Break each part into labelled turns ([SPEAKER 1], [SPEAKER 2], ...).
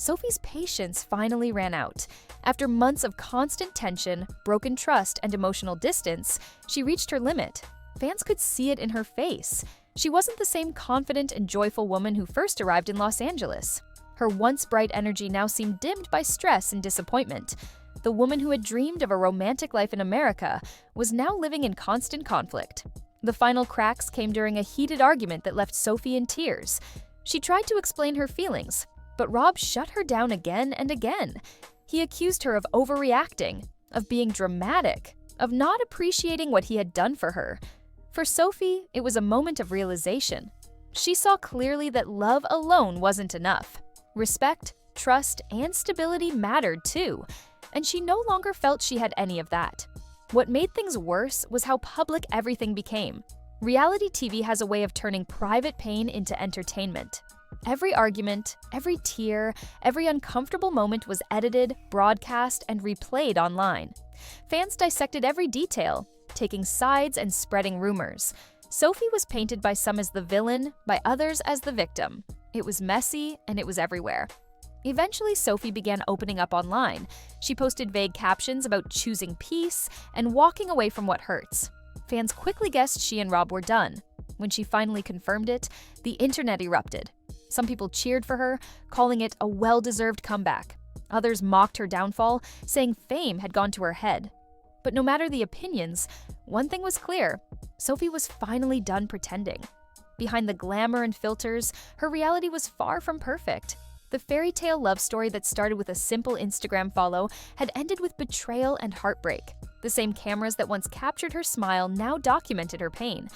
[SPEAKER 1] Sophie's patience finally ran out. After months of constant tension, broken trust, and emotional distance, she reached her limit. Fans could see it in her face. She wasn't the same confident and joyful woman who first arrived in Los Angeles. Her once bright energy now seemed dimmed by stress and disappointment. The woman who had dreamed of a romantic life in America was now living in constant conflict. The final cracks came during a heated argument that left Sophie in tears. She tried to explain her feelings, but Rob shut her down again and again. He accused her of overreacting, of being dramatic, of not appreciating what he had done for her. For Sophie, it was a moment of realization. She saw clearly that love alone wasn't enough. Respect, trust, and stability mattered too, and she no longer felt she had any of that. What made things worse was how public everything became. Reality TV has a way of turning private pain into entertainment. Every argument, every tear, every uncomfortable moment was edited, broadcast, and replayed online. Fans dissected every detail, taking sides and spreading rumors. Sophie was painted by some as the villain, by others as the victim. It was messy, and it was everywhere. Eventually, Sophie began opening up online. She posted vague captions about choosing peace and walking away from what hurts. Fans quickly guessed she and Rob were done. When she finally confirmed it, the internet erupted. Some people cheered for her, calling it a well-deserved comeback. Others mocked her downfall, saying fame had gone to her head. But no matter the opinions, one thing was clear: Sophie was finally done pretending. Behind the glamour and filters, her reality was far from perfect. The fairy tale love story that started with a simple Instagram follow had ended with betrayal and heartbreak. The same cameras that once captured her smile now documented her pain.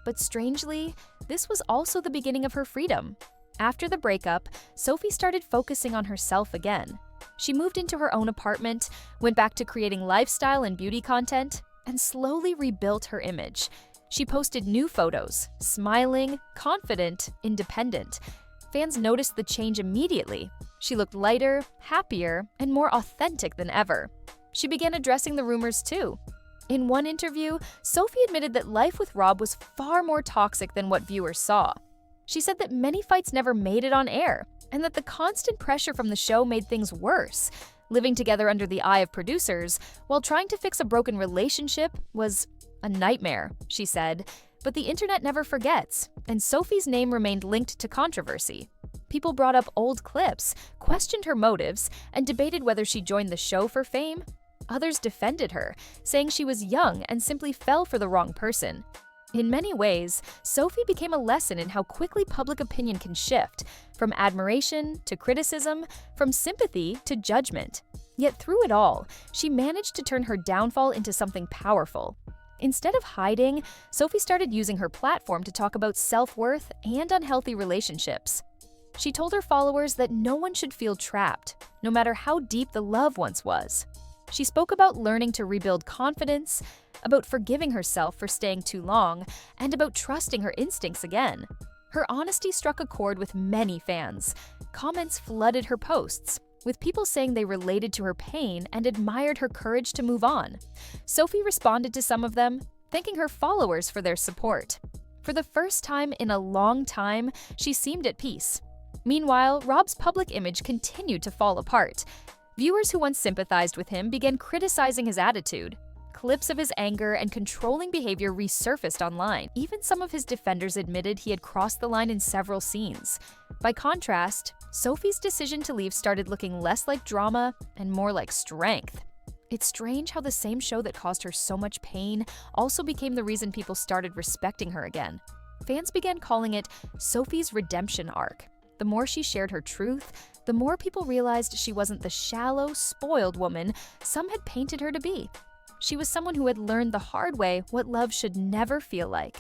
[SPEAKER 1] But strangely, this was also the beginning of her freedom. After the breakup, Sophie started focusing on herself again. She moved into her own apartment, went back to creating lifestyle and beauty content, and slowly rebuilt her image. She posted new photos, smiling, confident, independent. Fans noticed the change immediately. She looked lighter, happier, and more authentic than ever. She began addressing the rumors too. In one interview, Sophie admitted that life with Rob was far more toxic than what viewers saw. She said that many fights never made it on air, and that the constant pressure from the show made things worse. Living together under the eye of producers while trying to fix a broken relationship was a nightmare, she said. But the internet never forgets, and Sophie's name remained linked to controversy. People brought up old clips, questioned her motives, and debated whether she joined the show for fame. Others defended her, saying she was young and simply fell for the wrong person. In many ways, Sophie became a lesson in how quickly public opinion can shift, from admiration to criticism, from sympathy to judgment. Yet through it all, she managed to turn her downfall into something powerful. Instead of hiding, Sophie started using her platform to talk about self-worth and unhealthy relationships. She told her followers that no one should feel trapped, no matter how deep the love once was. She spoke about learning to rebuild confidence, about forgiving herself for staying too long, and about trusting her instincts again. Her honesty struck a chord with many fans. Comments flooded her posts, with people saying they related to her pain and admired her courage to move on. Sophie responded to some of them, thanking her followers for their support. For the first time in a long time, she seemed at peace. Meanwhile, Rob's public image continued to fall apart. Viewers who once sympathized with him began criticizing his attitude. Clips of his anger and controlling behavior resurfaced online. Even some of his defenders admitted he had crossed the line in several scenes. By contrast, Sophie's decision to leave started looking less like drama and more like strength. It's strange how the same show that caused her so much pain also became the reason people started respecting her again. Fans began calling it Sophie's redemption arc. The more she shared her truth, the more people realized she wasn't the shallow, spoiled woman some had painted her to be. She was someone who had learned the hard way what love should never feel like.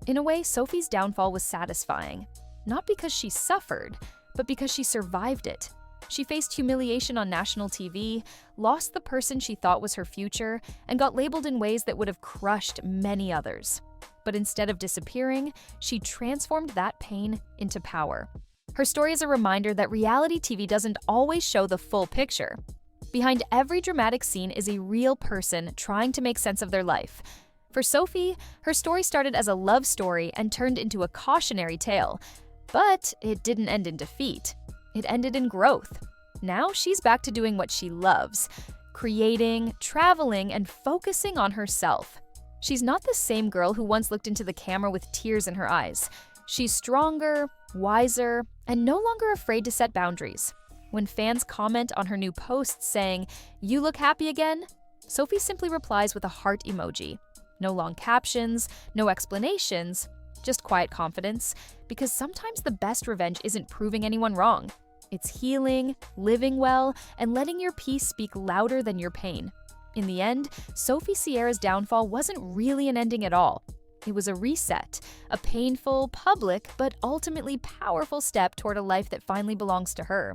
[SPEAKER 1] In a way, Sophie's downfall was satisfying. Not because she suffered, but because she survived it. She faced humiliation on national TV, lost the person she thought was her future, and got labeled in ways that would have crushed many others. But instead of disappearing, she transformed that pain into power. Her story is a reminder that reality TV doesn't always show the full picture. Behind every dramatic scene is a real person trying to make sense of their life. For Sophie, her story started as a love story and turned into a cautionary tale. But it didn't end in defeat. It ended in growth. Now she's back to doing what she loves: creating, traveling, and focusing on herself. She's not the same girl who once looked into the camera with tears in her eyes. She's stronger, wiser, and no longer afraid to set boundaries. When fans comment on her new posts saying, "You look happy again," Sophie simply replies with a heart emoji. No long captions, no explanations, just quiet confidence, because sometimes the best revenge isn't proving anyone wrong. It's healing, living well, and letting your peace speak louder than your pain. In the end, Sophie Sierra's downfall wasn't really an ending at all. It was a reset, a painful, public, but ultimately powerful step toward a life that finally belongs to her.